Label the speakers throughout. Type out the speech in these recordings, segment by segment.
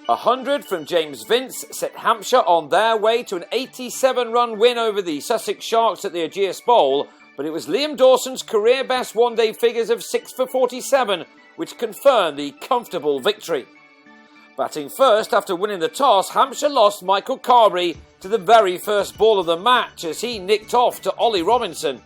Speaker 1: 100 from James Vince set Hampshire on their way to an 87-run win over the Sussex Sharks at the Ageas Bowl, but it was Liam Dawson's career-best one-day figures of 6 for 47 which confirmed the comfortable victory. Batting first after winning the toss, Hampshire lost Michael Carberry to the very first ball of the match as he nicked off to Ollie Robinson.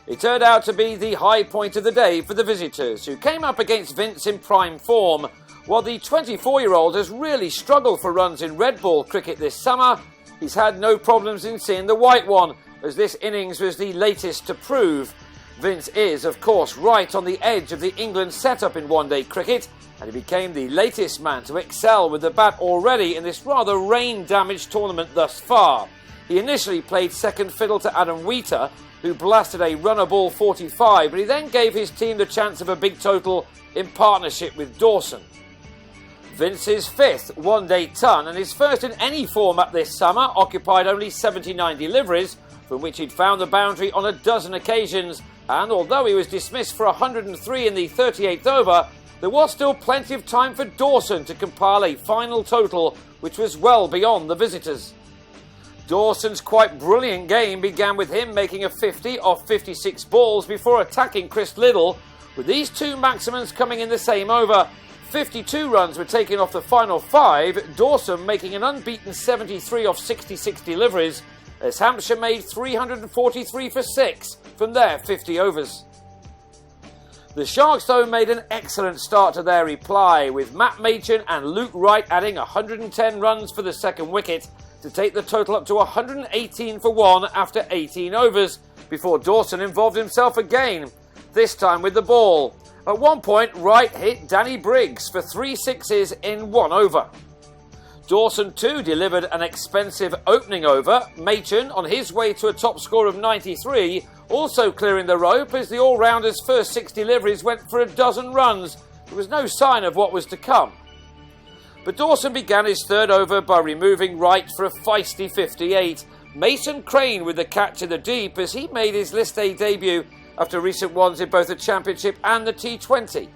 Speaker 1: It turned out to be the high point of the day for the visitors, who came up against Vince in prime form. While the 24-year-old has really struggled for runs in red ball cricket this summer, he's had no problems in seeing the white one, as this innings was the latest to prove. Vince is, of course, right on the edge of the England setup in one-day cricket, and he became the latest man to excel with the bat already in this rather rain-damaged tournament thus far. He initially played second fiddle to Adam Wheater, who blasted a runner ball 45, but he then gave his team the chance of a big total in partnership with Dawson. Vince's fifth one-day ton and his first in any format this summer occupied only 79 deliveries, from which he'd found the boundary on a dozen occasions, and although he was dismissed for 103 in the 38th over, there was still plenty of time for Dawson to compile a final total which was well beyond the visitors. Dawson's quite brilliant game began with him making a 50 off 56 balls before attacking Chris Liddle, with these two maximums coming in the same over. 52 runs were taken off the final 5, Dawson making an unbeaten 73 off 66 deliveries, as Hampshire made 343 for 6 from their 50 overs. The Sharks, though, made an excellent start to their reply, with Matt Machan and Luke Wright adding 110 runs for the second wicket to take the total up to 118 for 1 after 18 overs, before Dawson involved himself again, this time with the ball. At one point, Wright hit Danny Briggs for 3 sixes in 1 over. Dawson too delivered an expensive opening over, Machan on his way to a top score of 93, also clearing the rope as the all-rounder's first 6 deliveries went for a dozen runs. There was no sign of what was to come. But Dawson began his third over by removing Wright for a feisty 58. Mason Crane with the catch in the deep as he made his List A debut after recent ones in both the Championship and the T20.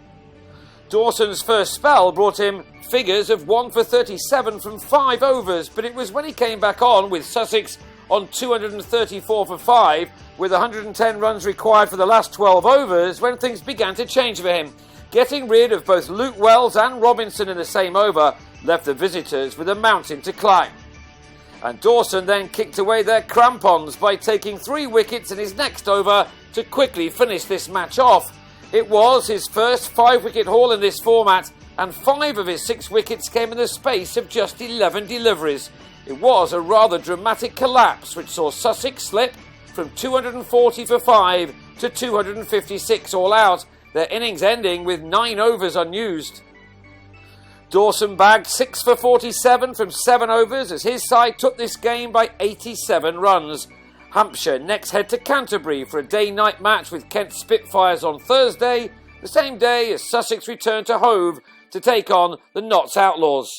Speaker 1: Dawson's first spell brought him figures of 1 for 37 from 5 overs, but it was when he came back on with Sussex on 234 for 5, with 110 runs required for the last 12 overs, when things began to change for him. Getting rid of both Luke Wells and Robinson in the same over left the visitors with a mountain to climb. And Dawson then kicked away their crampons by taking 3 wickets in his next over to quickly finish this match off. It was his first 5-wicket haul in this format, and 5 of his 6 wickets came in the space of just 11 deliveries. It was a rather dramatic collapse which saw Sussex slip from 240 for 5 to 256 all out, their innings ending with 9 overs unused. Dawson bagged 6 for 47 from 7 overs as his side took this game by 87 runs. Hampshire next head to Canterbury for a day-night match with Kent Spitfires on Thursday, the same day as Sussex returned to Hove to take on the Notts Outlaws.